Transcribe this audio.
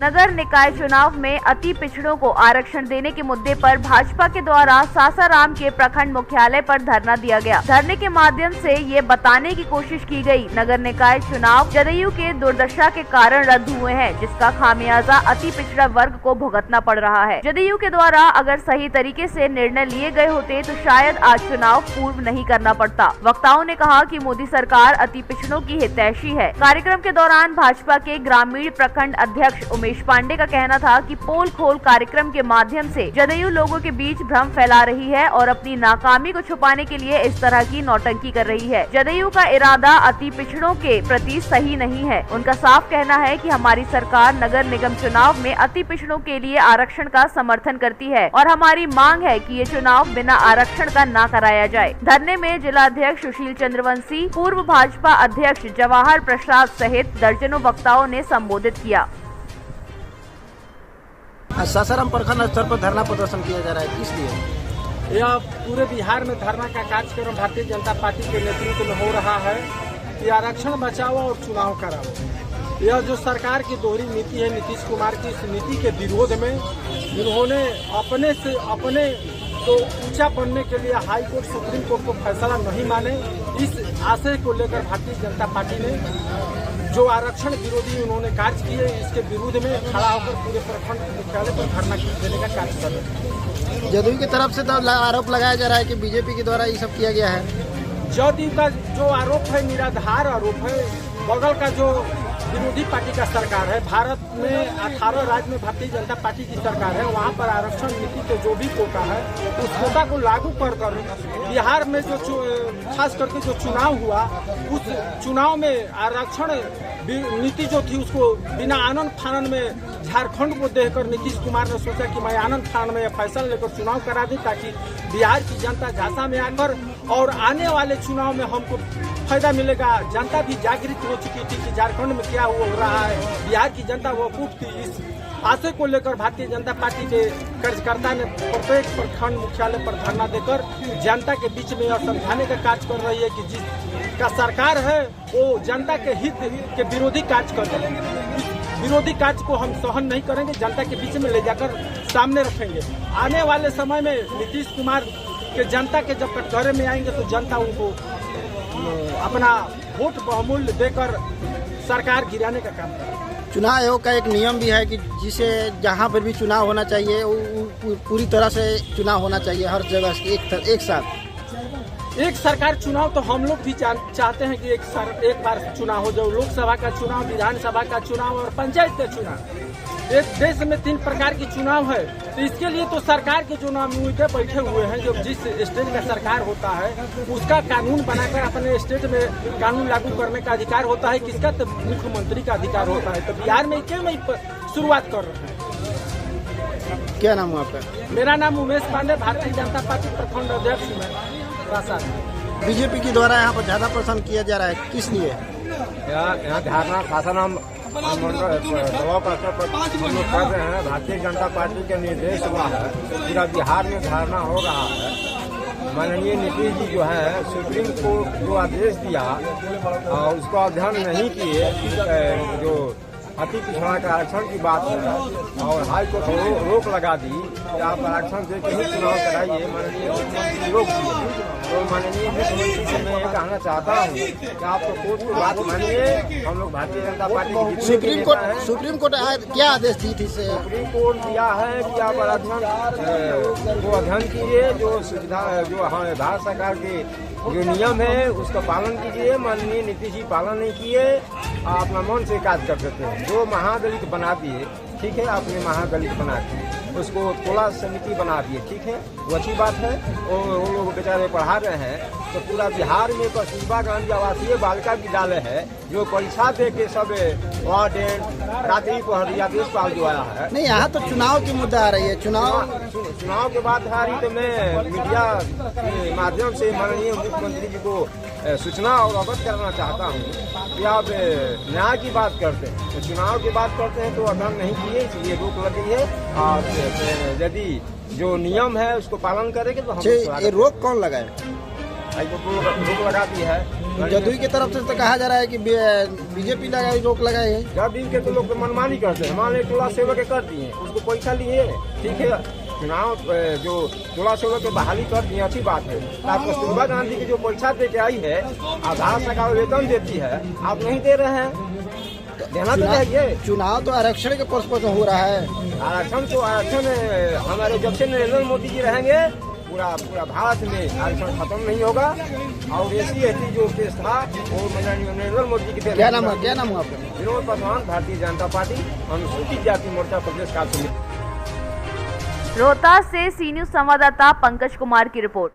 नगर निकाय चुनाव में अति पिछड़ों को आरक्षण देने के मुद्दे पर भाजपा के द्वारा सासाराम के प्रखंड मुख्यालय पर धरना दिया गया। धरने के माध्यम से ये बताने की कोशिश की गई, नगर निकाय चुनाव जदयू के दुर्दशा के कारण रद्द हुए हैं, जिसका खामियाजा अति पिछड़ा वर्ग को भुगतना पड़ रहा है। जदयू के द्वारा अगर सही तरीके से निर्णय लिए गए होते तो शायद आज चुनाव पूर्व नहीं करना पड़ता। वक्ताओं ने कहा कि मोदी सरकार अति पिछड़ों की हितैषी है। कार्यक्रम के दौरान भाजपा के ग्रामीण प्रखंड अध्यक्ष उमेश पांडे का कहना था कि पोल खोल कार्यक्रम के माध्यम से जदयू लोगों के बीच भ्रम फैला रही है और अपनी नाकामी को छुपाने के लिए इस तरह की नौटंकी कर रही है। जदयू का इरादा अति पिछड़ों के प्रति सही नहीं है। उनका साफ कहना है कि हमारी सरकार नगर निगम चुनाव में अति पिछड़ों के लिए आरक्षण का समर्थन करती है और हमारी मांग है कि ये चुनाव बिना आरक्षण का ना कराया जाए। धरने में जिला अध्यक्ष सुशील चंद्रवंशी, पूर्व भाजपा अध्यक्ष जवाहर प्रसाद सहित दर्जनों वक्ताओं ने संबोधित किया। सासाराम प्रखंड स्तर पर धरना प्रदर्शन किया जा रहा है, किस लिए? यह पूरे बिहार में धरना का कार्यक्रम भारतीय जनता पार्टी के नेतृत्व में हो रहा है कि आरक्षण बचाओ और चुनाव कराओ। यह जो सरकार की दोहरी नीति है, नीतीश कुमार की इस नीति के विरोध में इन्होंने अपने तो ऊंचा बनने के लिए हाई कोर्ट, सुप्रीम कोर्ट को फैसला नहीं माने, इस आशय को लेकर भारतीय जनता पार्टी ने जो आरक्षण विरोधी उन्होंने कार्य किए, इसके विरोध में खड़ा होकर पूरे प्रखंड मुख्यालय पर धरना देने का कार्य कर रहे हैं। जदयू की तरफ से तो आरोप लगाया जा रहा है कि बीजेपी के द्वारा ये सब किया गया है। जदयू का जो आरोप है निराधार आरोप है। बगल का जो विरोधी पार्टी का सरकार है, भारत में 18 राज्य में भारतीय जनता पार्टी की सरकार है, वहाँ पर आरक्षण नीति के जो भी कोटा है उस कोटा को लागू कर बिहार में जो खास करके जो चुनाव हुआ, उस चुनाव में आरक्षण नीति जो थी उसको बिना आनंद फानन में झारखंड को देखकर नीतीश कुमार ने सोचा कि मैं आनंद फानन में फैसला लेकर चुनाव करा दूं ताकि बिहार की जनता झांसा में आकर और आने वाले चुनाव में हमको फायदा मिलेगा। जनता भी जागृत हो चुकी थी कि झारखंड में क्या हो रहा है, बिहार की जनता वकूफ थी। इस आशय को लेकर भारतीय जनता पार्टी के कार्यकर्ता ने प्रत्येक प्रखंड मुख्यालय पर धरना देकर जनता के बीच में यह समझाने का कार्य कर रही है कि जिसका सरकार है वो जनता के हित के विरोधी कार्य कर रही है। विरोधी कार्य को हम सहन नहीं करेंगे, जनता के बीच में ले जाकर सामने रखेंगे। आने वाले समय में नीतीश कुमार के जनता के जब कटघरे में आएंगे तो जनता उनको अपना वोट बहुमूल्य देकर सरकार गिराने का काम करेगी। चुनाव आयोग का एक नियम भी है कि जिसे जहाँ पर भी चुनाव होना चाहिए पूरी तरह से चुनाव होना चाहिए, हर जगह एक साथ। एक सरकार चुनाव तो हम लोग भी चाहते हैं कि एक बार चुनाव हो जाए, लोकसभा का चुनाव, विधानसभा का चुनाव और पंचायत का चुनाव। एक देश में 3 प्रकार के चुनाव है, तो इसके लिए तो सरकार के जो नुमाइंदे बैठे हुए हैं, जो जिस स्टेट का सरकार होता है उसका कानून बनाकर अपने स्टेट में कानून लागू करने का अधिकार होता है। किसका? तो मुख्यमंत्री का अधिकार होता है। तो बिहार में क्यों नहीं शुरुआत कर रहे हैं? क्या नाम है आपका? मेरा नाम उमेश पांडे, भारतीय जनता पार्टी प्रखंड अध्यक्ष हूँ। बीजेपी के द्वारा यहाँ पर ज्यादा प्रदर्शन किया जा रहा है, किस लिए? यहाँ धरना सासाराम दबाव पर हम लोग कर रहे हैं। भारतीय जनता पार्टी के निर्देश हुआ है, पूरा बिहार में धरना हो रहा है। माननीय नीतीश जी जो है सुप्रीम कोर्ट जो आदेश दिया उसको अध्ययन नहीं किए, जो अति पिछड़ा का आरक्षण की बात है और हाई कोर्ट रोक लगा दी कि आप आरक्षण दे के ही चुनाव कराइए। माननीय मुख्यमंत्री रोक दिए। तो माननीय मुख्यमंत्री से मैं ये कहना चाहता हूँ कि आप तो कोर्ट की बात मानिए। हम लोग Bharatiya Janata party supreme court क्या आदेश दी थी? सुप्रीम कोर्ट दिया है कि आप आरक्षण को अध्ययन कीजिए, जो सुविधा जो भारत सरकार के जो नियम है उसका पालन कीजिए। माननीय नीतीश जी पालन नहीं किए, अपना मन से कार्य कर देते हैं। जो महादलित बना दिए, ठीक है, आपने महादलित बना दिए, उसको तोला समिति बना दिए, ठीक है, वो अच्छी बात है। और वो लोग बेचारे पढ़ा रहे हैं। तो पूरा बिहार में कस्तूरबा गांधी आवासीय बालिका विद्यालय है जो परीक्षा दे के सब रात्रि पहर देशपाल जो आया है। नहीं, यहाँ तो चुनाव की मुद्दा आ रही है। चुनाव के बाद आ रही तो मैं मीडिया के माध्यम से माननीय मुख्यमंत्री जी को सूचना और अवगत करना चाहता हूँ कि आप न्याय की बात करते हैं तो चुनाव की बात करते हैं तो अध्ययन नहीं किए, इसलिए रोक लगी है। और यदि जो नियम है उसको पालन करेंगे तो हम ये रोक कौन लगाए? रोक लगा दी है जदयू की तरफ से तो कहा जा रहा है कि बीजेपी लगाई रोक लगाए है। जब इनके तो लोग मनमानी करते हैं, मान लीजिए टोला सेवक कर दिए, उसको पैसा लिए, ठीक है, चुनाव जो टोला सेवक के बहाली कर दिए, अच्छी बात है। आप कस्तूरबा गांधी की जो पैसा दे के आई है, आधार सरकार वेतन देती है, आप नहीं दे रहे हैं, देना तो चाहिए। चुनाव तो आरक्षण के पर्पज में हो रहा है। आरक्षण हमारे जब से नरेंद्र मोदी जी रहेंगे, पूरा भारत में आरक्षण खत्म नहीं होगा। और SC/ST जो केस था वो नरेंद्र मोदी की क्या नाम है आपका? विनोद पासवान, भारतीय जनता पार्टी अनुसूचित जाति मोर्चा प्रदेश कार्य समिति। रोहतास से सी न्यूज संवाददाता पंकज कुमार की रिपोर्ट।